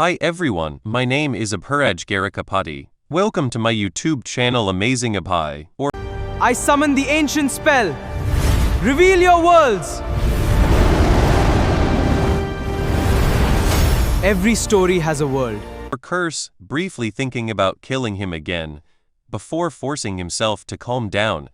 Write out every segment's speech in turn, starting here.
Hi everyone, my name is Abhiraj Garikapati. Welcome to my YouTube channel Amazing Abhay. I summon the ancient spell. Reveal your worlds. Every story has a world. Or curse, briefly thinking about killing him again, before forcing himself to calm down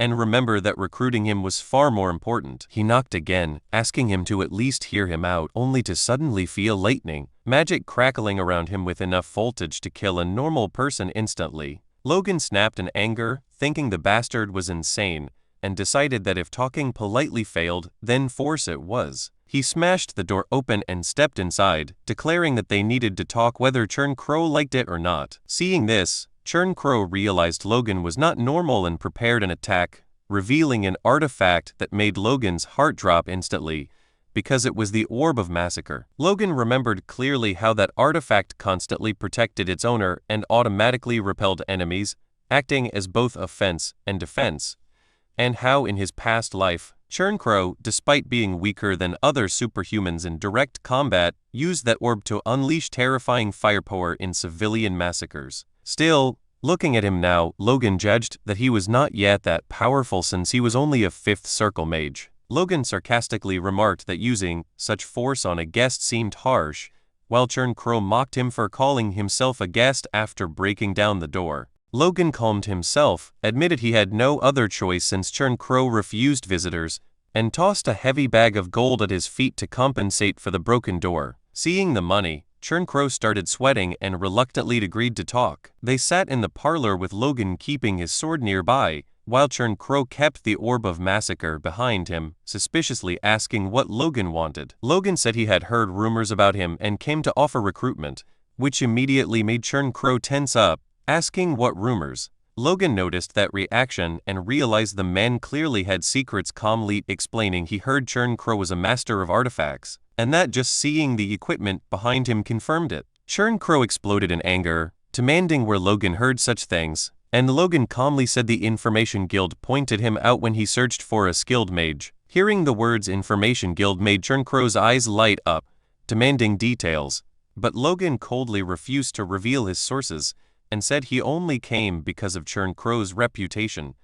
and remember that recruiting him was far more important. He knocked again, asking him to at least hear him out, only to suddenly feel lightning, magic crackling around him with enough voltage to kill a normal person instantly. Logan snapped in anger, thinking the bastard was insane, and decided that if talking politely failed, then force it was. He smashed the door open and stepped inside, declaring that they needed to talk whether Churn Crow liked it or not. Seeing this, Churn Crow realized Logan was not normal and prepared an attack, revealing an artifact that made Logan's heart drop instantly, because it was the Orb of Massacre. Logan remembered clearly how that artifact constantly protected its owner and automatically repelled enemies, acting as both offense and defense, and how in his past life, Churn Crow, despite being weaker than other superhumans in direct combat, used that orb to unleash terrifying firepower in civilian massacres. Still, looking at him now, Logan judged that he was not yet that powerful since he was only a 5th circle mage. Logan sarcastically remarked that using such force on a guest seemed harsh, while Churn Crow mocked him for calling himself a guest after breaking down the door. Logan calmed himself, admitted he had no other choice since Churn Crow refused visitors, and tossed a heavy bag of gold at his feet to compensate for the broken door. Seeing the money, Churn Crow started sweating and reluctantly agreed to talk. They sat in the parlor with Logan keeping his sword nearby, while Churn Crow kept the Orb of Massacre behind him, suspiciously asking what Logan wanted. Logan said he had heard rumors about him and came to offer recruitment, which immediately made Churn Crow tense up, asking what rumors. Logan noticed that reaction and realized the man clearly had secrets, calmly explaining he heard Churn Crow was a master of artifacts, and that just seeing the equipment behind him confirmed it. Churn Crow exploded in anger, demanding where Logan heard such things, and Logan calmly said the Information Guild pointed him out when he searched for a skilled mage. Hearing the words Information Guild made Churn Crow's eyes light up, demanding details, but Logan coldly refused to reveal his sources, and said he only came because of Churn Crow's reputation,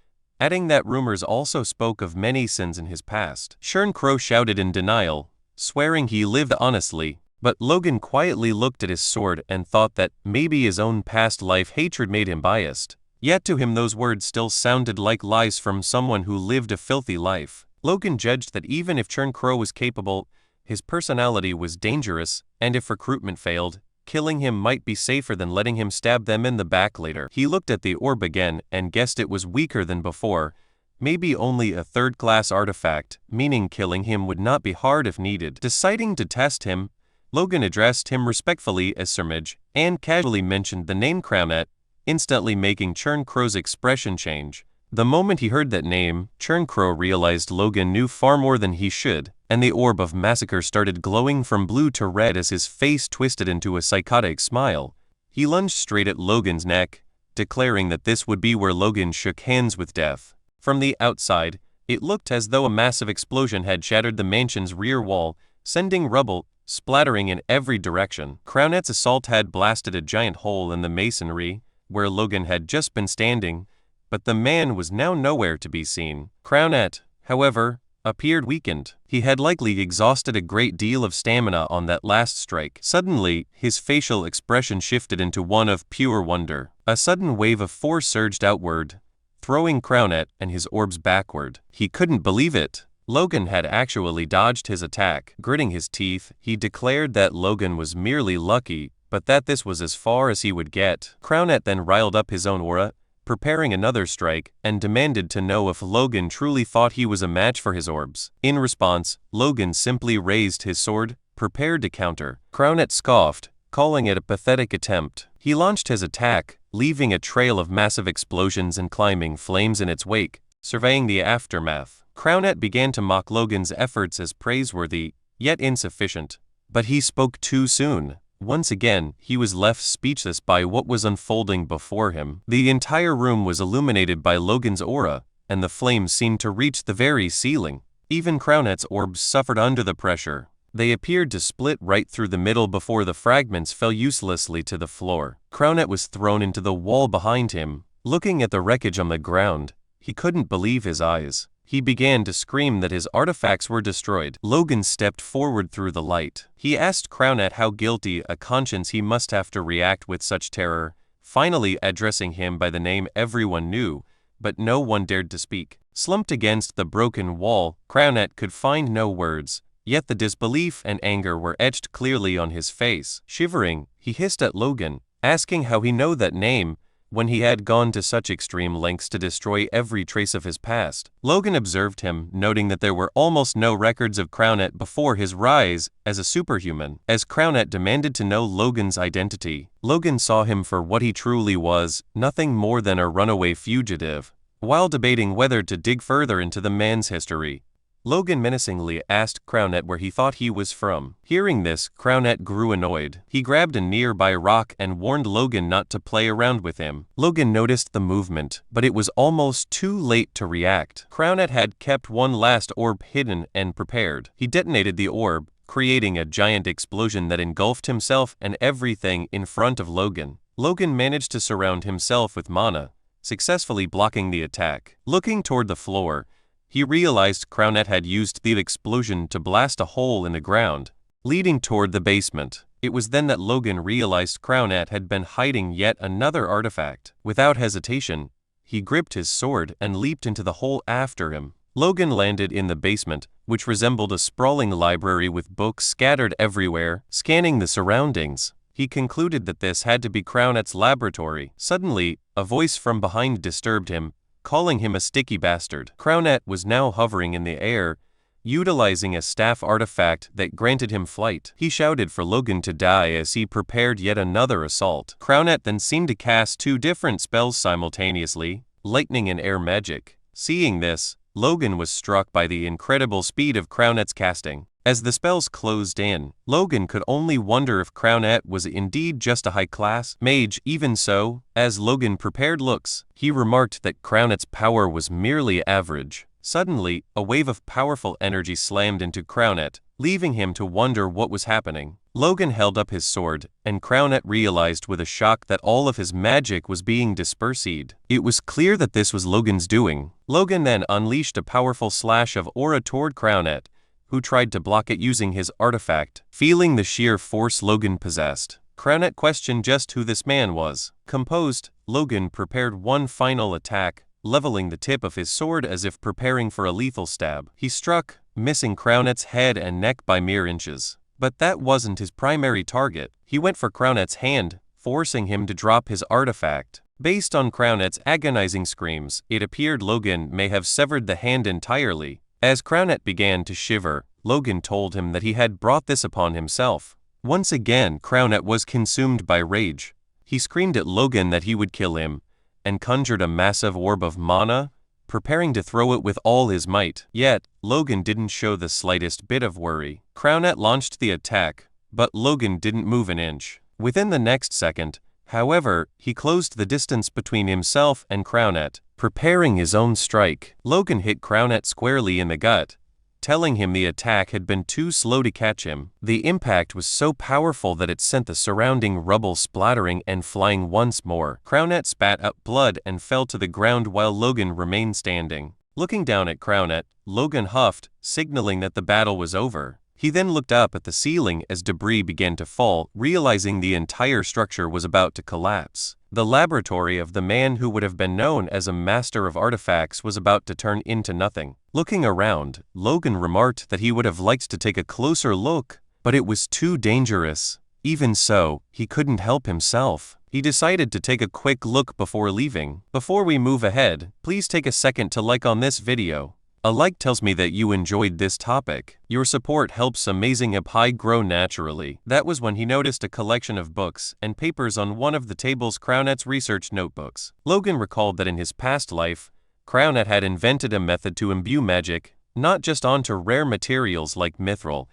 adding that rumors also spoke of many sins in his past. Churn Crow shouted in denial, swearing he lived honestly, but Logan quietly looked at his sword and thought that maybe his own past life hatred made him biased. Yet to him those words still sounded like lies from someone who lived a filthy life. Logan judged that even if Churn Crow was capable, his personality was dangerous, and if recruitment failed, killing him might be safer than letting him stab them in the back later. He looked at the orb again and guessed it was weaker than before, maybe only a 3rd-class artifact, meaning killing him would not be hard if needed. Deciding to test him, Logan addressed him respectfully as Sir Mage, and casually mentioned the name Crownet, instantly making Churn Crow's expression change. The moment he heard that name, Churn Crow realized Logan knew far more than he should, and the Orb of Massacre started glowing from blue to red as his face twisted into a psychotic smile. He lunged straight at Logan's neck, declaring that this would be where Logan shook hands with death. From the outside, it looked as though a massive explosion had shattered the mansion's rear wall, sending rubble splattering in every direction. Crownet's assault had blasted a giant hole in the masonry, where Logan had just been standing, but the man was now nowhere to be seen. Crownet, however, appeared weakened. He had likely exhausted a great deal of stamina on that last strike. Suddenly, his facial expression shifted into one of pure wonder. A sudden wave of force surged outward, throwing Crownet and his orbs backward. He couldn't believe it. Logan had actually dodged his attack. Gritting his teeth, he declared that Logan was merely lucky, but that this was as far as he would get. Crownet then riled up his own aura, preparing another strike, and demanded to know if Logan truly thought he was a match for his orbs. In response, Logan simply raised his sword, prepared to counter. Crownet scoffed, calling it a pathetic attempt. He launched his attack, leaving a trail of massive explosions and climbing flames in its wake. Surveying the aftermath, Crownet began to mock Logan's efforts as praiseworthy, yet insufficient. But he spoke too soon. Once again, he was left speechless by what was unfolding before him. The entire room was illuminated by Logan's aura, and the flames seemed to reach the very ceiling. Even Crownet's orbs suffered under the pressure. They appeared to split right through the middle before the fragments fell uselessly to the floor. Crownet was thrown into the wall behind him. Looking at the wreckage on the ground, he couldn't believe his eyes. He began to scream that his artifacts were destroyed. Logan stepped forward through the light. He asked Crownet how guilty a conscience he must have to react with such terror, finally addressing him by the name everyone knew, but no one dared to speak. Slumped against the broken wall, Crownet could find no words, yet the disbelief and anger were etched clearly on his face. Shivering, he hissed at Logan, asking how he knew that name, when he had gone to such extreme lengths to destroy every trace of his past. Logan observed him, noting that there were almost no records of Crownet before his rise as a superhuman. As Crownet demanded to know Logan's identity, Logan saw him for what he truly was, nothing more than a runaway fugitive. While debating whether to dig further into the man's history, Logan menacingly asked Crownet where he thought he was from. Hearing this, Crownet grew annoyed. He grabbed a nearby rock and warned Logan not to play around with him. Logan noticed the movement, but it was almost too late to react. Crownet had kept one last orb hidden and prepared. He detonated the orb, creating a giant explosion that engulfed himself and everything in front of Logan. Logan managed to surround himself with mana, successfully blocking the attack. Looking toward the floor, he realized Crownet had used the explosion to blast a hole in the ground, leading toward the basement. It was then that Logan realized Crownet had been hiding yet another artifact. Without hesitation, he gripped his sword and leaped into the hole after him. Logan landed in the basement, which resembled a sprawling library with books scattered everywhere. Scanning the surroundings, he concluded that this had to be Crownet's laboratory. Suddenly, a voice from behind disturbed him, calling him a sticky bastard. Crownet was now hovering in the air, utilizing a staff artifact that granted him flight. He shouted for Logan to die as he prepared yet another assault. Crownet then seemed to cast two different spells simultaneously, lightning and air magic. Seeing this, Logan was struck by the incredible speed of Crownet's casting. As the spells closed in, Logan could only wonder if Crownet was indeed just a high-class mage. Even so, as Logan prepared looks, he remarked that Crownet's power was merely average. Suddenly, a wave of powerful energy slammed into Crownet, leaving him to wonder what was happening. Logan held up his sword, and Crownet realized with a shock that all of his magic was being dispersed. It was clear that this was Logan's doing. Logan then unleashed a powerful slash of aura toward Crownet, who tried to block it using his artifact. Feeling the sheer force Logan possessed, Crownet questioned just who this man was. Composed, Logan prepared one final attack, leveling the tip of his sword as if preparing for a lethal stab. He struck, missing Crownet's head and neck by mere inches. But that wasn't his primary target. He went for Crownet's hand, forcing him to drop his artifact. Based on Crownet's agonizing screams, it appeared Logan may have severed the hand entirely. As Crownet began to shiver, Logan told him that he had brought this upon himself. Once again, Crownet was consumed by rage. He screamed at Logan that he would kill him, and conjured a massive orb of mana, preparing to throw it with all his might. Yet, Logan didn't show the slightest bit of worry. Crownet launched the attack, but Logan didn't move an inch. Within the next second, however, he closed the distance between himself and Crownet, preparing his own strike. Logan hit Crownet squarely in the gut, telling him the attack had been too slow to catch him. The impact was so powerful that it sent the surrounding rubble splattering and flying once more. Crownet spat up blood and fell to the ground while Logan remained standing. Looking down at Crownet, Logan huffed, signaling that the battle was over. He then looked up at the ceiling as debris began to fall, realizing the entire structure was about to collapse. The laboratory of the man who would have been known as a master of artifacts was about to turn into nothing. Looking around, Logan remarked that he would have liked to take a closer look, but it was too dangerous. Even so, he couldn't help himself. He decided to take a quick look before leaving. Before we move ahead, please take a second to like on this video. A like tells me that you enjoyed this topic. Your support helps Amazing Apai grow naturally. That was when he noticed a collection of books and papers on one of the tables Crownet's research notebooks. Logan recalled that in his past life, Crownet had invented a method to imbue magic, not just onto rare materials like mithril,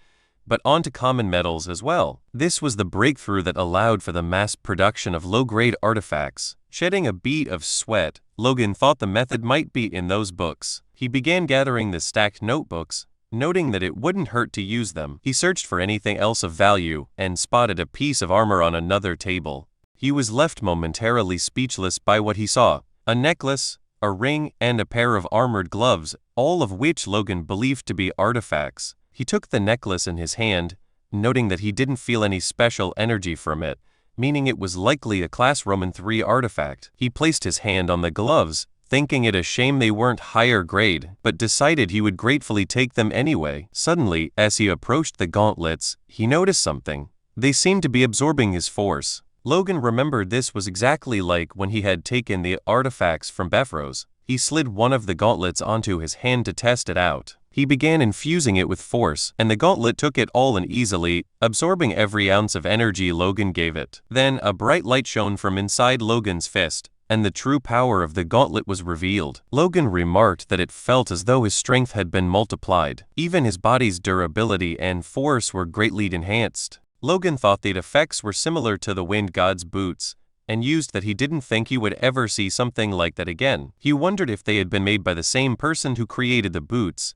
but onto common metals as well. This was the breakthrough that allowed for the mass production of low-grade artifacts. Shedding a bead of sweat, Logan thought the method might be in those books. He began gathering the stacked notebooks, noting that it wouldn't hurt to use them. He searched for anything else of value and spotted a piece of armor on another table. He was left momentarily speechless by what he saw: a necklace, a ring, and a pair of armored gloves, all of which Logan believed to be artifacts. He took the necklace in his hand, noting that he didn't feel any special energy from it, meaning it was likely a Class Roman III artifact. He placed his hand on the gloves, thinking it a shame they weren't higher grade, but decided he would gratefully take them anyway. Suddenly, as he approached the gauntlets, he noticed something. They seemed to be absorbing his force. Logan remembered this was exactly like when he had taken the artifacts from Bepharos. He slid one of the gauntlets onto his hand to test it out. He began infusing it with force, and the gauntlet took it all in easily, absorbing every ounce of energy Logan gave it. Then a bright light shone from inside Logan's fist, and the true power of the gauntlet was revealed. Logan remarked that it felt as though his strength had been multiplied. Even his body's durability and force were greatly enhanced. Logan thought the effects were similar to the Wind God's boots, and used that he didn't think he would ever see something like that again. He wondered if they had been made by the same person who created the boots.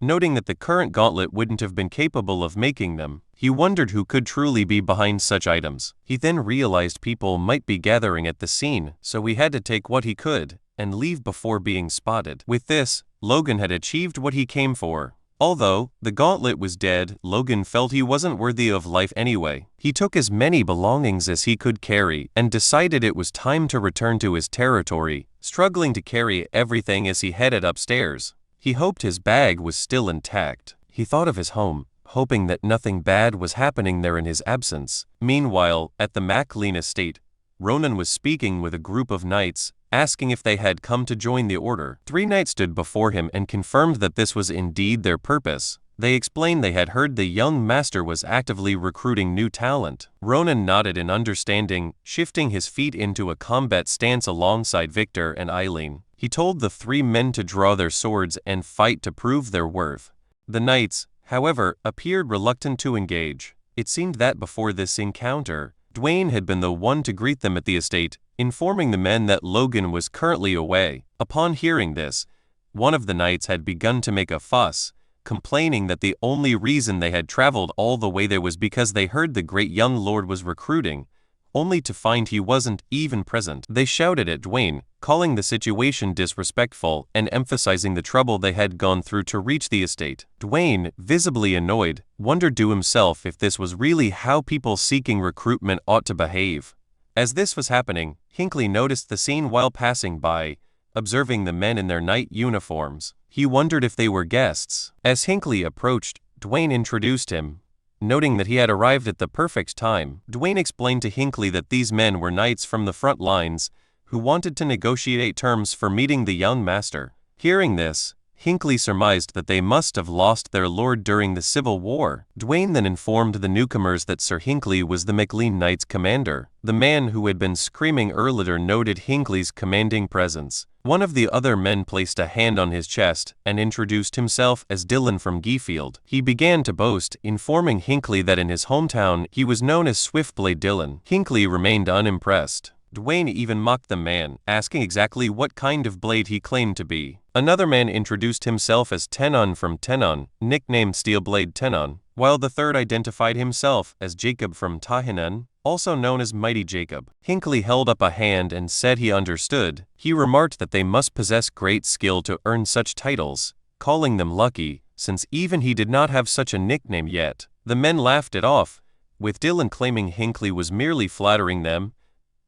Noting that the current gauntlet wouldn't have been capable of making them, he wondered who could truly be behind such items. He then realized people might be gathering at the scene, so he had to take what he could and leave before being spotted. With this, Logan had achieved what he came for. Although the gauntlet was dead, Logan felt he wasn't worthy of life anyway. He took as many belongings as he could carry and decided it was time to return to his territory, struggling to carry everything as he headed upstairs. He hoped his bag was still intact. He thought of his home, hoping that nothing bad was happening there in his absence. Meanwhile, at the MacLean estate, Ronan was speaking with a group of knights, asking if they had come to join the order. 3 knights stood before him and confirmed that this was indeed their purpose. They explained they had heard the young master was actively recruiting new talent. Ronan nodded in understanding, shifting his feet into a combat stance alongside Victor and Eileen. He told the 3 men to draw their swords and fight to prove their worth. The knights, however, appeared reluctant to engage. It seemed that before this encounter, Dwayne had been the one to greet them at the estate, informing the men that Logan was currently away. Upon hearing this, one of the knights had begun to make a fuss, complaining that the only reason they had traveled all the way there was because they heard the great young lord was recruiting, only to find he wasn't even present. They shouted at Dwayne, calling the situation disrespectful and emphasizing the trouble they had gone through to reach the estate. Dwayne, visibly annoyed, wondered to himself if this was really how people seeking recruitment ought to behave. As this was happening, Hinckley noticed the scene while passing by, observing the men in their night uniforms. He wondered if they were guests. As Hinckley approached, Dwayne introduced him. Noting that he had arrived at the perfect time, Dwayne explained to Hinckley that these men were knights from the front lines who wanted to negotiate terms for meeting the young master. Hearing this, Hinckley surmised that they must have lost their lord during the Civil War. Dwayne then informed the newcomers that Sir Hinckley was the MacLean Knights' commander. The man who had been screaming earlier noted Hinckley's commanding presence. One of the other men placed a hand on his chest and introduced himself as Dylan from Geefield. He began to boast, informing Hinckley that in his hometown he was known as Swiftblade Dylan. Hinckley remained unimpressed. Dwayne even mocked the man, asking exactly what kind of blade he claimed to be. Another man introduced himself as Tenon from Tenon, nicknamed Steelblade Tenon, while the third identified himself as Jacob from Tahinan, also known as Mighty Jacob. Hinckley held up a hand and said he understood. He remarked that they must possess great skill to earn such titles, calling them lucky, since even he did not have such a nickname yet. The men laughed it off, with Dylan claiming Hinckley was merely flattering them,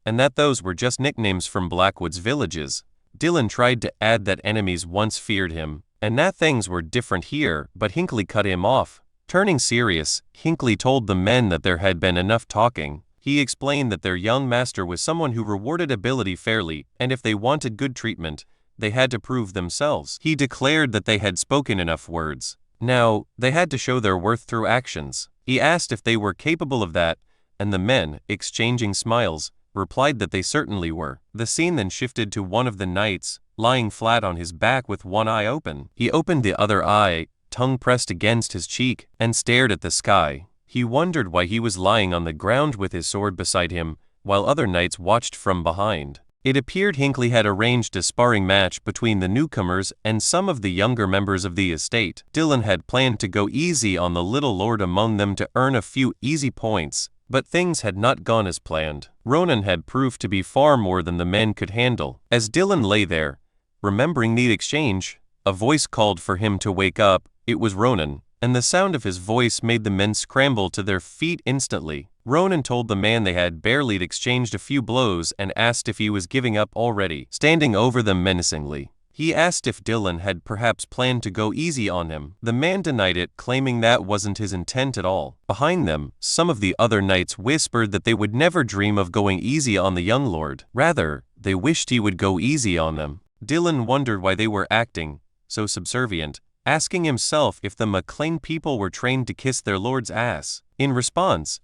and that those were just nicknames from Blackwood's villages. Dylan tried to add that enemies once feared him, and that things were different here, but Hinckley cut him off. Turning serious, Hinckley told the men that there had been enough talking. He explained that their young master was someone who rewarded ability fairly, and if they wanted good treatment, they had to prove themselves. He declared that they had spoken enough words. Now, they had to show their worth through actions. He asked if they were capable of that, and the men, exchanging smiles, replied that they certainly were. The scene then shifted to one of the knights, lying flat on his back with one eye open. He opened the other eye, tongue pressed against his cheek, and stared at the sky. He wondered why he was lying on the ground with his sword beside him, while other knights watched from behind. It appeared Hinckley had arranged a sparring match between the newcomers and some of the younger members of the estate. Dylan had planned to go easy on the little lord among them to earn a few easy points, but things had not gone as planned. Ronan had proved to be far more than the men could handle. As Dylan lay there, remembering the exchange, a voice called for him to wake up. It was Ronan, and the sound of his voice made the men scramble to their feet instantly. Ronan told the man they had barely exchanged a few blows and asked if he was giving up already, standing over them menacingly. He asked if Dylan had perhaps planned to go easy on him. The man denied it, claiming that wasn't his intent at all. Behind them, some of the other knights whispered that they would never dream of going easy on the young lord. Rather, they wished he would go easy on them. Dylan wondered why they were acting so subservient, asking himself if the McLean people were trained to kiss their lord's ass. In response,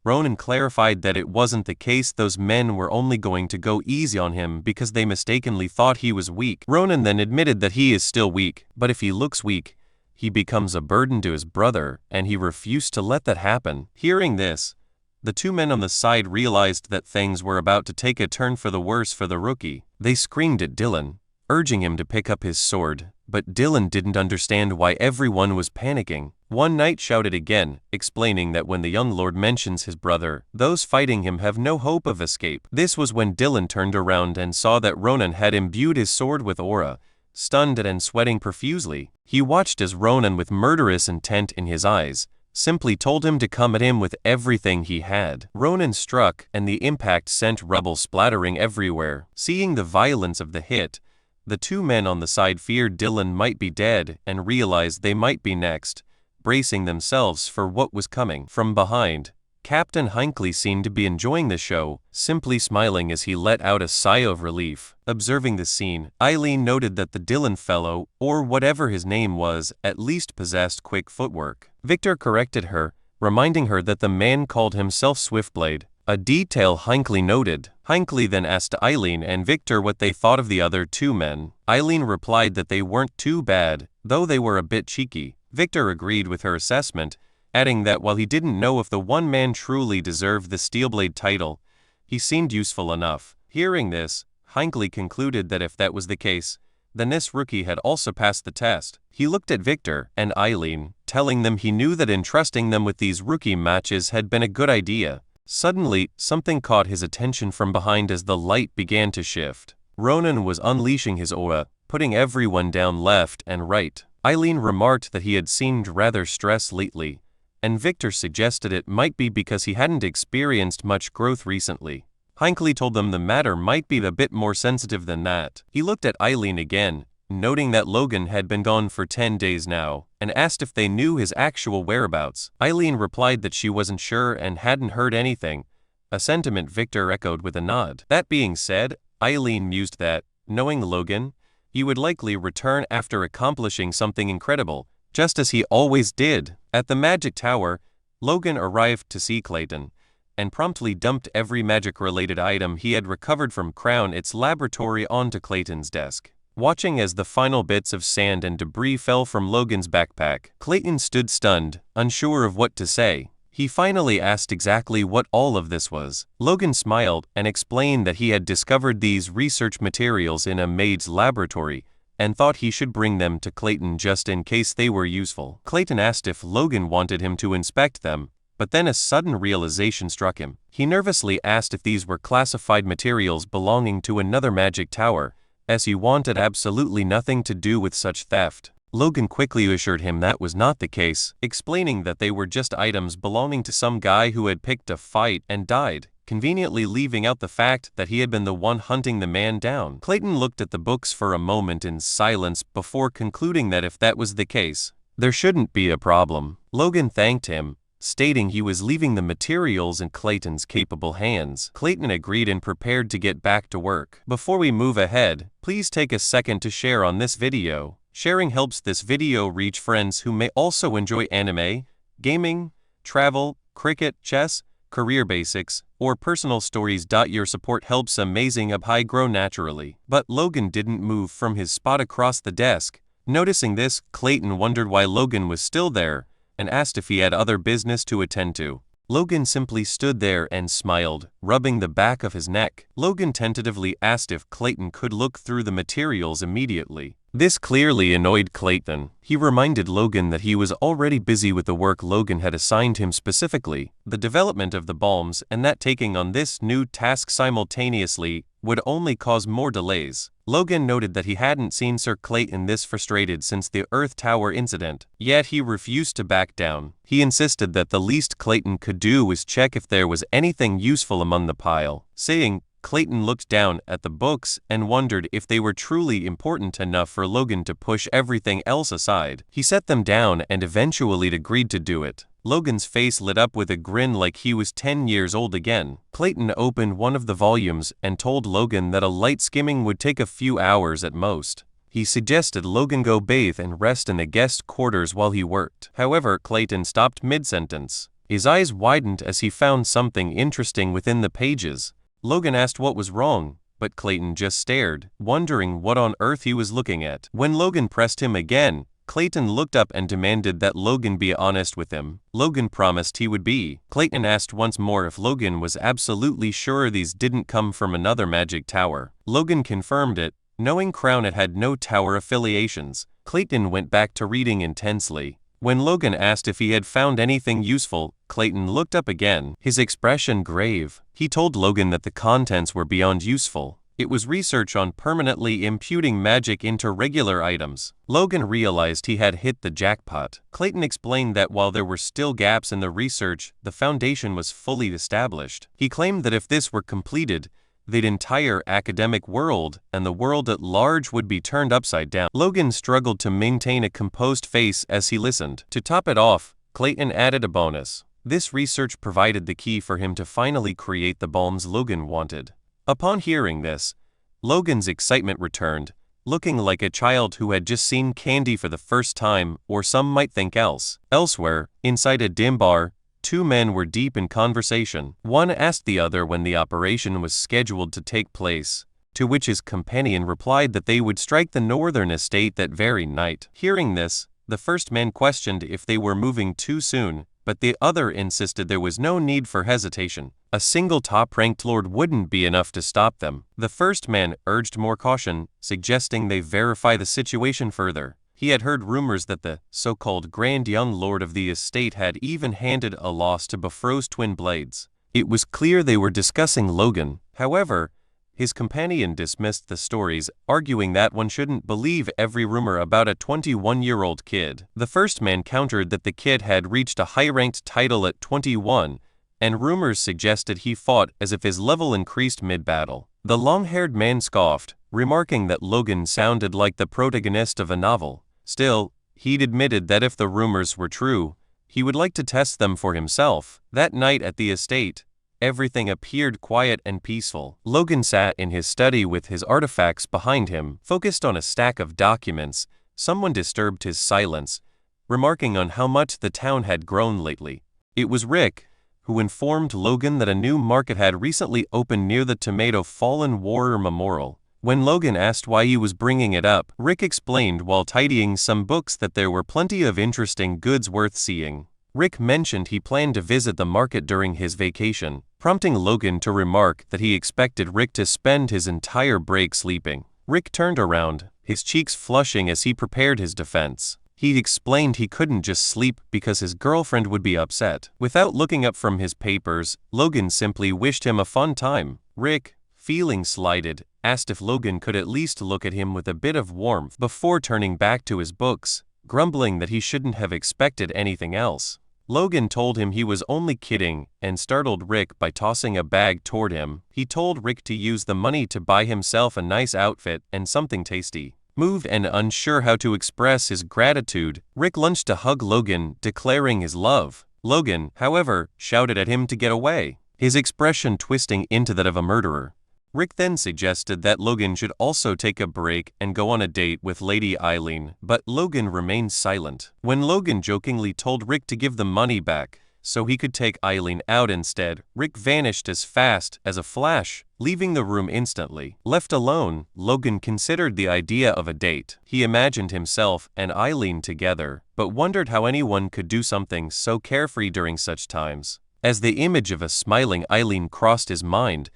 Ronan clarified that it wasn't the case. Those men were only going to go easy on him because they mistakenly thought he was weak. Ronan then admitted that he is still weak, but if he looks weak, he becomes a burden to his brother, and he refused to let that happen. Hearing this, the two men on the side realized that things were about to take a turn for the worse for the rookie. They screamed at Dylan, urging him to pick up his sword, but Dylan didn't understand why everyone was panicking. One knight shouted again, explaining that when the young lord mentions his brother, those fighting him have no hope of escape. This was when Dylan turned around and saw that Ronan had imbued his sword with aura. Stunned and sweating profusely, he watched as Ronan, with murderous intent in his eyes, simply told him to come at him with everything he had. Ronan struck, and the impact sent rubble splattering everywhere. Seeing the violence of the hit, the two men on the side feared Dylan might be dead and realized they might be next, bracing themselves for what was coming. From behind, Captain Hinckley seemed to be enjoying the show, simply smiling as he let out a sigh of relief. Observing the scene, Eileen noted that the Dylan fellow, or whatever his name was, at least possessed quick footwork. Victor corrected her, reminding her that the man called himself Swiftblade, a detail Hinckley noted. Hinckley then asked Eileen and Victor what they thought of the other two men. Eileen replied that they weren't too bad, though they were a bit cheeky. Victor agreed with her assessment, adding that while he didn't know if the one man truly deserved the Steelblade title, he seemed useful enough. Hearing this, Hinckley concluded that if that was the case, then this rookie had also passed the test. He looked at Victor and Eileen, telling them he knew that entrusting them with these rookie matches had been a good idea. Suddenly, something caught his attention from behind as the light began to shift. Ronan was unleashing his aura, putting everyone down left and right. Eileen remarked that he had seemed rather stressed lately, and Victor suggested it might be because he hadn't experienced much growth recently. Hinckley told them the matter might be a bit more sensitive than that. He looked at Eileen again, noting that Logan had been gone for 10 days now, and asked if they knew his actual whereabouts. Eileen replied that she wasn't sure and hadn't heard anything, a sentiment Victor echoed with a nod. That being said, Eileen mused that, knowing Logan, he would likely return after accomplishing something incredible, just as he always did. At the Magic Tower, Logan arrived to see Clayton, and promptly dumped every magic-related item he had recovered from Crown its laboratory onto Clayton's desk. Watching as the final bits of sand and debris fell from Logan's backpack, Clayton stood stunned, unsure of what to say. He finally asked exactly what all of this was. Logan smiled and explained that he had discovered these research materials in a maid's laboratory and thought he should bring them to Clayton just in case they were useful. Clayton asked if Logan wanted him to inspect them, but then a sudden realization struck him. He nervously asked if these were classified materials belonging to another magic tower, as he wanted absolutely nothing to do with such theft. Logan quickly assured him that was not the case, explaining that they were just items belonging to some guy who had picked a fight and died, conveniently leaving out the fact that he had been the one hunting the man down. Clayton looked at the books for a moment in silence before concluding that if that was the case, there shouldn't be a problem. Logan thanked him, stating he was leaving the materials in Clayton's capable hands. Clayton agreed and prepared to get back to work. Before we move ahead, please take a second to share on this video. Sharing helps this video reach friends who may also enjoy anime, gaming, travel, cricket, chess, career basics, or personal stories. Your support helps Amazing Abhi grow naturally. But Logan didn't move from his spot across the desk. Noticing this, Clayton wondered why Logan was still there, and asked if he had other business to attend to. Logan simply stood there and smiled, rubbing the back of his neck. Logan tentatively asked if Clayton could look through the materials immediately. This clearly annoyed Clayton. He reminded Logan that he was already busy with the work Logan had assigned him specifically, the development of the bombs, and that taking on this new task simultaneously would only cause more delays. Logan noted that he hadn't seen Sir Clayton this frustrated since the Earth Tower incident, yet he refused to back down. He insisted that the least Clayton could do was check if there was anything useful among the pile, saying, Clayton looked down at the books and wondered if they were truly important enough for Logan to push everything else aside. He set them down and eventually agreed to do it. Logan's face lit up with a grin like he was 10 years old again. Clayton opened one of the volumes and told Logan that a light skimming would take a few hours at most. He suggested Logan go bathe and rest in the guest quarters while he worked. However, Clayton stopped mid-sentence. His eyes widened as he found something interesting within the pages. Logan asked what was wrong, but Clayton just stared, wondering what on earth he was looking at. When Logan pressed him again, Clayton looked up and demanded that Logan be honest with him. Logan promised he would be. Clayton asked once more if Logan was absolutely sure these didn't come from another magic tower. Logan confirmed it, knowing Crown had no tower affiliations. Clayton went back to reading intensely. When Logan asked if he had found anything useful, Clayton looked up again, his expression grave. He told Logan that the contents were beyond useful. It was research on permanently imputing magic into regular items. Logan realized he had hit the jackpot. Clayton explained that while there were still gaps in the research, the foundation was fully established. He claimed that if this were completed, the entire academic world and the world at large would be turned upside down. Logan struggled to maintain a composed face as he listened. To top it off, Clayton added a bonus. This research provided the key for him to finally create the bombs Logan wanted. Upon hearing this, Logan's excitement returned, looking like a child who had just seen candy for the first time, or some might think else. Elsewhere, inside a dim bar, two men were deep in conversation. One asked the other when the operation was scheduled to take place, to which his companion replied that they would strike the northern estate that very night. Hearing this, the first man questioned if they were moving too soon, but the other insisted there was no need for hesitation. A single top-ranked lord wouldn't be enough to stop them. The first man urged more caution, suggesting they verify the situation further. He had heard rumors that the so-called Grand Young Lord of the estate had even handed a loss to Bifrost twin blades. It was clear they were discussing Logan. However, his companion dismissed the stories, arguing that one shouldn't believe every rumor about a 21-year-old kid. The first man countered that the kid had reached a high-ranked title at 21, and rumors suggested he fought as if his level increased mid-battle. The long-haired man scoffed, remarking that Logan sounded like the protagonist of a novel. Still, he'd admitted that if the rumors were true, he would like to test them for himself. That night at the estate, everything appeared quiet and peaceful. Logan sat in his study with his artifacts behind him, focused on a stack of documents. Someone disturbed his silence, remarking on how much the town had grown lately. It was Rick, who informed Logan that a new market had recently opened near the Tomato Fallen Warrior Memorial. When Logan asked why he was bringing it up, Rick explained while tidying some books that there were plenty of interesting goods worth seeing. Rick mentioned he planned to visit the market during his vacation, prompting Logan to remark that he expected Rick to spend his entire break sleeping. Rick turned around, his cheeks flushing as he prepared his defense. He explained he couldn't just sleep because his girlfriend would be upset. Without looking up from his papers, Logan simply wished him a fun time. Rick, feeling slighted, asked if Logan could at least look at him with a bit of warmth before turning back to his books, grumbling that he shouldn't have expected anything else. Logan told him he was only kidding and startled Rick by tossing a bag toward him. He told Rick to use the money to buy himself a nice outfit and something tasty. Moved and unsure how to express his gratitude, Rick lunged to hug Logan, declaring his love. Logan, however, shouted at him to get away, his expression twisting into that of a murderer. Rick then suggested that Logan should also take a break and go on a date with Lady Eileen, but Logan remained silent. When Logan jokingly told Rick to give the money back so he could take Eileen out instead, Rick vanished as fast as a flash, leaving the room instantly. Left alone, Logan considered the idea of a date. He imagined himself and Eileen together, but wondered how anyone could do something so carefree during such times. As the image of a smiling Eileen crossed his mind,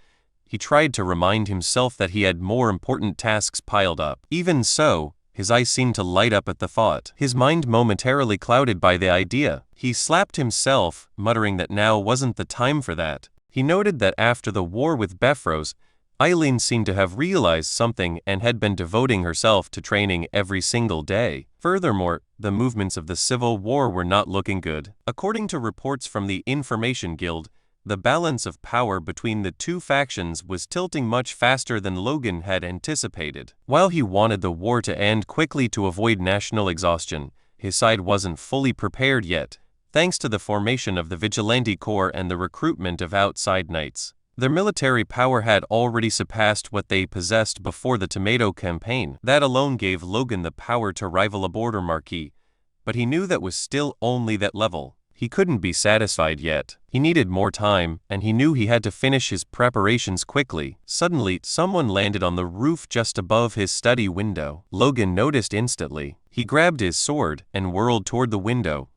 he tried to remind himself that he had more important tasks piled up. Even so, his eyes seemed to light up at the thought, his mind momentarily clouded by the idea. He slapped himself, muttering that now wasn't the time for that. He noted that after the war with Beffrose, Eileen seemed to have realized something and had been devoting herself to training every single day. Furthermore, the movements of the Civil War were not looking good. According to reports from the Information Guild, the balance of power between the two factions was tilting much faster than Logan had anticipated. While he wanted the war to end quickly to avoid national exhaustion, his side wasn't fully prepared yet, thanks to the formation of the Vigilante Corps and the recruitment of outside knights. Their military power had already surpassed what they possessed before the Tomato Campaign. That alone gave Logan the power to rival a border marquis, but he knew that was still only that level. He couldn't be satisfied yet. He needed more time, and he knew he had to finish his preparations quickly. Suddenly, someone landed on the roof just above his study window. Logan noticed instantly. He grabbed his sword and whirled toward the window,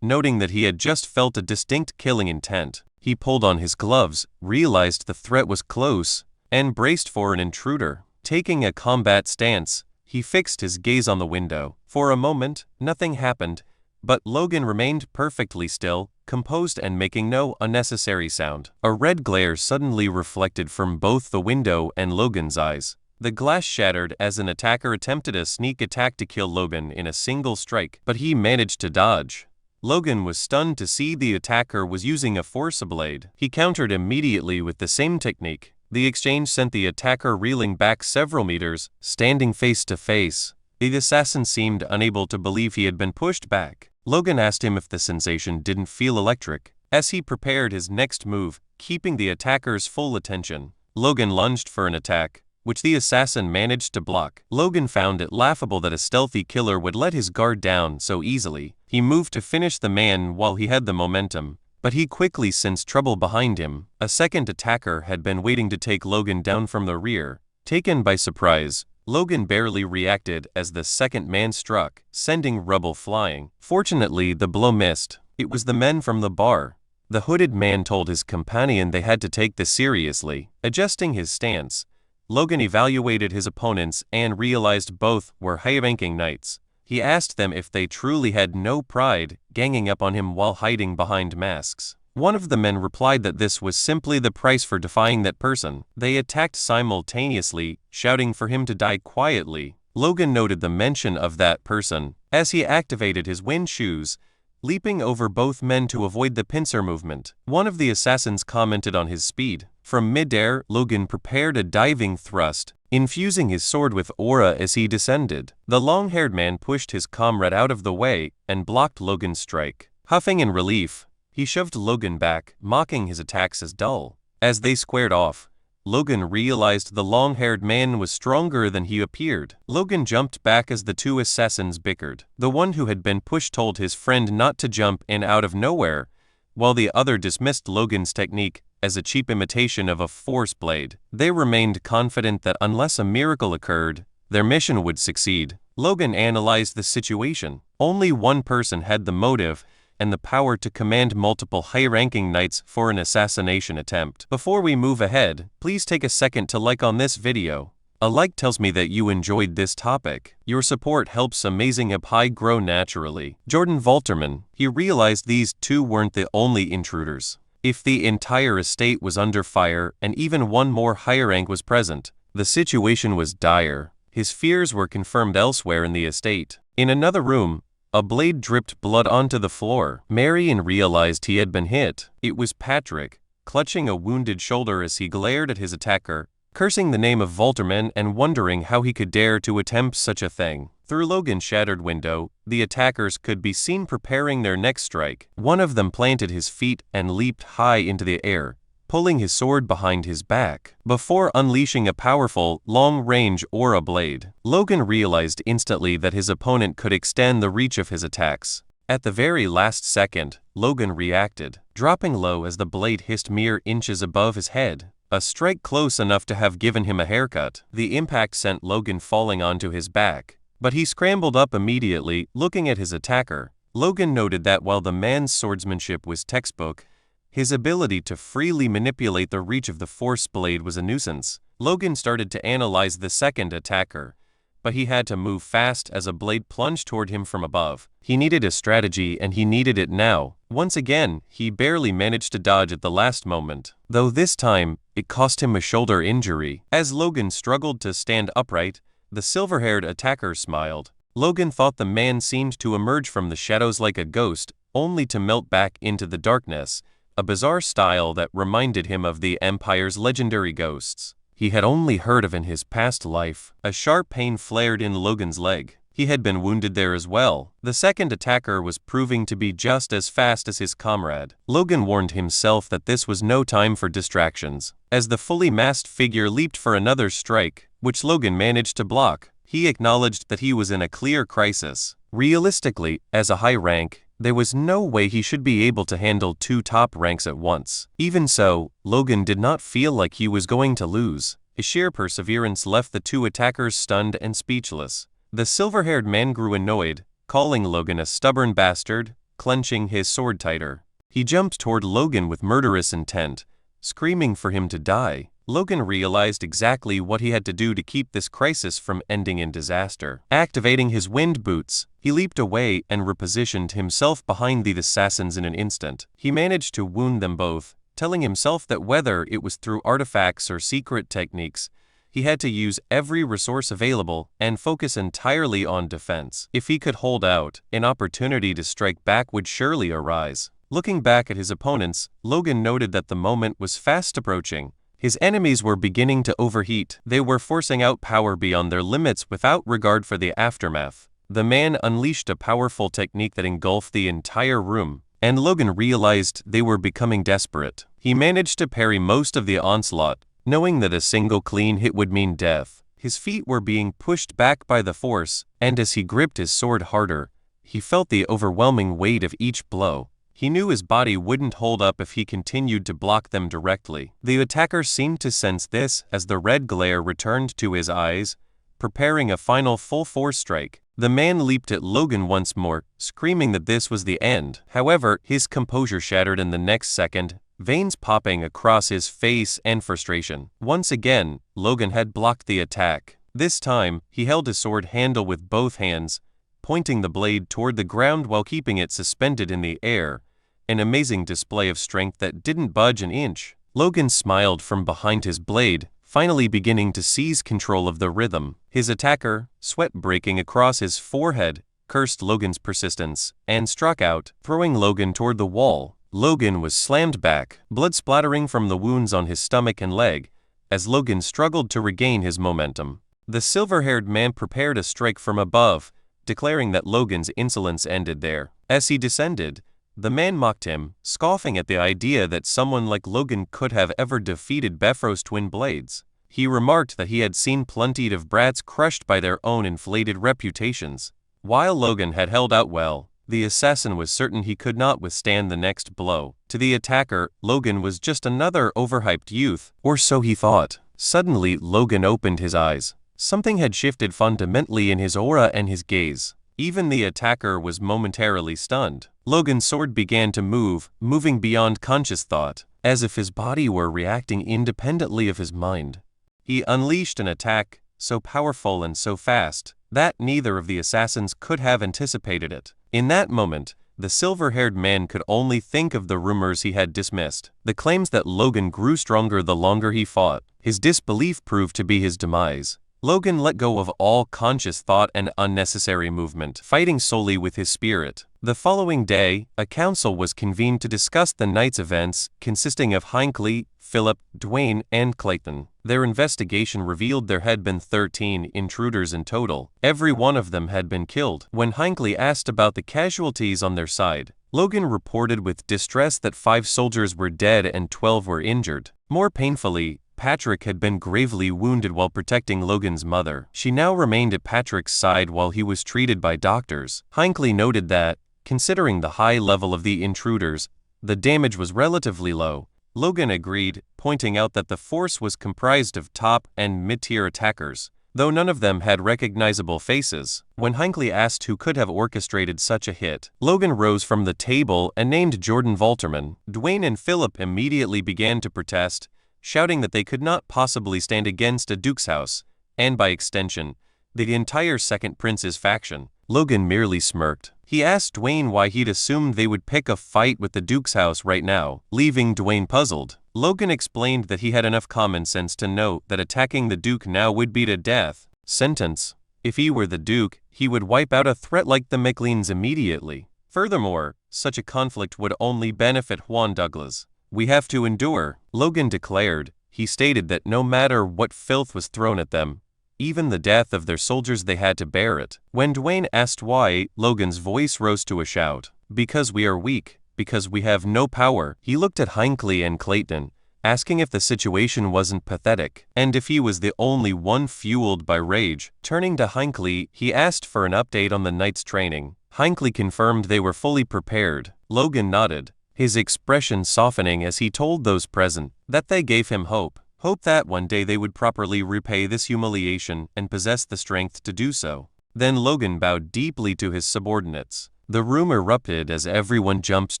noting that he had just felt a distinct killing intent. He pulled on his gloves, realized the threat was close, and braced for an intruder. Taking a combat stance, he fixed his gaze on the window. For a moment, nothing happened, but Logan remained perfectly still, composed and making no unnecessary sound. A red glare suddenly reflected from both the window and Logan's eyes. The glass shattered as an attacker attempted a sneak attack to kill Logan in a single strike, but he managed to dodge. Logan was stunned to see the attacker was using a Force Blade. He countered immediately with the same technique. The exchange sent the attacker reeling back several meters, standing face to face. The assassin seemed unable to believe he had been pushed back. Logan asked him if the sensation didn't feel electric. As he prepared his next move, keeping the attacker's full attention, Logan lunged for an attack, which the assassin managed to block. Logan found it laughable that a stealthy killer would let his guard down so easily. He moved to finish the man while he had the momentum, but he quickly sensed trouble behind him. A second attacker had been waiting to take Logan down from the rear. Taken by surprise, Logan barely reacted as the second man struck, sending rubble flying. Fortunately, the blow missed. It was the men from the bar. The hooded man told his companion they had to take this seriously. Adjusting his stance, Logan evaluated his opponents and realized both were high-ranking knights. He asked them if they truly had no pride, ganging up on him while hiding behind masks. One of the men replied that this was simply the price for defying that person. They attacked simultaneously, shouting for him to die quietly. Logan noted the mention of that person as he activated his wind shoes, leaping over both men to avoid the pincer movement. One of the assassins commented on his speed. From midair, Logan prepared a diving thrust, infusing his sword with aura as he descended. The long-haired man pushed his comrade out of the way and blocked Logan's strike. Huffing in relief, he shoved Logan back, mocking his attacks as dull. As they squared off, Logan realized the long-haired man was stronger than he appeared. Logan jumped back as the two assassins bickered. The one who had been pushed told his friend not to jump in out of nowhere, while the other dismissed Logan's technique as a cheap imitation of a Force Blade. They remained confident that unless a miracle occurred, their mission would succeed. Logan analyzed the situation. Only one person had the motive and the power to command multiple high-ranking knights for an assassination attempt. Before we move ahead, please take a second to like on this video. A like tells me that you enjoyed this topic. Your support helps Amazing Pi grow naturally. Jordan Volterman, he realized these two weren't the only intruders. If the entire estate was under fire and even one more higher rank was present, the situation was dire. His fears were confirmed elsewhere in the estate. In another room, a blade dripped blood onto the floor. Marion realized he had been hit. It was Patrick, clutching a wounded shoulder as he glared at his attacker, cursing the name of Volterman and wondering how he could dare to attempt such a thing. Through Logan's shattered window, the attackers could be seen preparing their next strike. One of them planted his feet and leaped high into the air, pulling his sword behind his back, before unleashing a powerful, long-range aura blade. Logan realized instantly that his opponent could extend the reach of his attacks. At the very last second, Logan reacted, dropping low as the blade hissed mere inches above his head. A strike close enough to have given him a haircut. The impact sent Logan falling onto his back, but he scrambled up immediately, looking at his attacker. Logan noted that while the man's swordsmanship was textbook, His ability to freely manipulate the reach of the Force blade was a nuisance. Logan started to analyze the second attacker, but he had to move fast as a blade plunged toward him from above. He needed a strategy, and he needed it now. Once again, he barely managed to dodge at the last moment, though this time, it cost him a shoulder injury. As Logan struggled to stand upright, the silver-haired attacker smiled. Logan thought the man seemed to emerge from the shadows like a ghost, only to melt back into the darkness, a bizarre style that reminded him of the Empire's legendary ghosts he had only heard of in his past life. A sharp pain flared in Logan's leg. He had been wounded there as well. The second attacker was proving to be just as fast as his comrade. Logan warned himself that this was no time for distractions. As the fully masked figure leaped for another strike, which Logan managed to block, he acknowledged that he was in a clear crisis. Realistically, as a high rank, there was no way he should be able to handle two top ranks at once. Even so, Logan did not feel like he was going to lose. His sheer perseverance left the two attackers stunned and speechless. The silver-haired man grew annoyed, calling Logan a stubborn bastard, clenching his sword tighter. He jumped toward Logan with murderous intent, screaming for him to die. Logan realized exactly what he had to do to keep this crisis from ending in disaster. Activating his wind boots, he leaped away and repositioned himself behind the assassins in an instant. He managed to wound them both, telling himself that whether it was through artifacts or secret techniques, he had to use every resource available and focus entirely on defense. If he could hold out, an opportunity to strike back would surely arise. Looking back at his opponents, Logan noted that the moment was fast approaching. His enemies were beginning to overheat. They were forcing out power beyond their limits without regard for the aftermath. The man unleashed a powerful technique that engulfed the entire room, and Logan realized they were becoming desperate. He managed to parry most of the onslaught, knowing that a single clean hit would mean death. His feet were being pushed back by the Force, and as he gripped his sword harder, he felt the overwhelming weight of each blow. He knew his body wouldn't hold up if he continued to block them directly. The attacker seemed to sense this as the red glare returned to his eyes, preparing a final full-force strike. The man leaped at Logan once more, screaming that this was the end. However, his composure shattered in the next second, veins popping across his face in frustration. Once again, Logan had blocked the attack. This time, he held his sword handle with both hands, pointing the blade toward the ground while keeping it suspended in the air, an amazing display of strength that didn't budge an inch. Logan smiled from behind his blade, finally beginning to seize control of the rhythm. His attacker, sweat breaking across his forehead, cursed Logan's persistence, and struck out, throwing Logan toward the wall. Logan was slammed back, blood splattering from the wounds on his stomach and leg, as Logan struggled to regain his momentum. The silver-haired man prepared a strike from above, declaring that Logan's insolence ended there. As he descended, the man mocked him, scoffing at the idea that someone like Logan could have ever defeated Bifrost's twin blades. He remarked that he had seen plenty of brats crushed by their own inflated reputations. While Logan had held out well, the assassin was certain he could not withstand the next blow. To the attacker, Logan was just another overhyped youth, or so he thought. Suddenly, Logan opened his eyes. Something had shifted fundamentally in his aura and his gaze. Even the attacker was momentarily stunned. Logan's sword began to move, moving beyond conscious thought, as if his body were reacting independently of his mind. He unleashed an attack, so powerful and so fast, that neither of the assassins could have anticipated it. In that moment, the silver-haired man could only think of the rumors he had dismissed. The claims that Logan grew stronger the longer he fought. His disbelief proved to be his demise. Logan let go of all conscious thought and unnecessary movement, fighting solely with his spirit. The following day, a council was convened to discuss the night's events, consisting of Hinckley, Philip, Dwayne, and Clayton. Their investigation revealed there had been 13 intruders in total. Every one of them had been killed. When Hinckley asked about the casualties on their side, Logan reported with distress that 5 soldiers were dead and 12 were injured. More painfully, Patrick had been gravely wounded while protecting Logan's mother. She now remained at Patrick's side while he was treated by doctors. Hinckley noted that, considering the high level of the intruders, the damage was relatively low. Logan agreed, pointing out that the force was comprised of top and mid-tier attackers, though none of them had recognizable faces. When Hinckley asked who could have orchestrated such a hit, Logan rose from the table and named Jordan Valterman. Dwayne and Philip immediately began to protest, shouting that they could not possibly stand against a Duke's house, and by extension, the entire Second Prince's faction. Logan merely smirked. He asked Dwayne why he'd assumed they would pick a fight with the Duke's house right now, leaving Dwayne puzzled. Logan explained that he had enough common sense to know that attacking the Duke now would be a death sentence. If he were the Duke, he would wipe out a threat like the McLeans immediately. Furthermore, such a conflict would only benefit Juan Douglas. "We have to endure," Logan declared. He stated that no matter what filth was thrown at them, even the death of their soldiers, they had to bear it. When Dwayne asked why, Logan's voice rose to a shout. "Because we are weak, because we have no power." He looked at Hinckley and Clayton, asking if the situation wasn't pathetic, and if he was the only one fueled by rage. Turning to Hinckley, he asked for an update on the Knights' training. Hinckley confirmed they were fully prepared. Logan nodded, his expression softening as he told those present that they gave him hope. Hope that one day they would properly repay this humiliation and possess the strength to do so. Then Logan bowed deeply to his subordinates. The room erupted as everyone jumped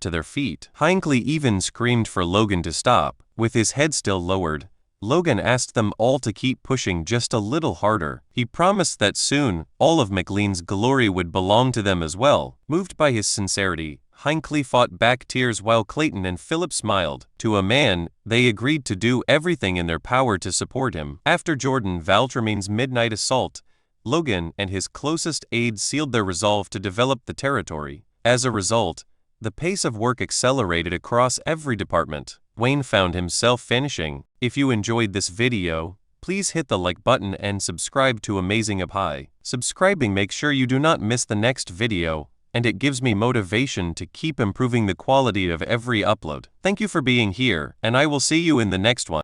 to their feet. Hinckley even screamed for Logan to stop. With his head still lowered, Logan asked them all to keep pushing just a little harder. He promised that soon, all of McLean's glory would belong to them as well. Moved by his sincerity, Hinckley fought back tears while Clayton and Philip smiled. To a man, they agreed to do everything in their power to support him. After Jordan Valterman's midnight assault, Logan and his closest aides sealed their resolve to develop the territory. As a result, the pace of work accelerated across every department. Wayne found himself finishing. If you enjoyed this video, please hit the like button and subscribe to Amazing Up High. Subscribing makes sure you do not miss the next video, and it gives me motivation to keep improving the quality of every upload. Thank you for being here, and I will see you in the next one.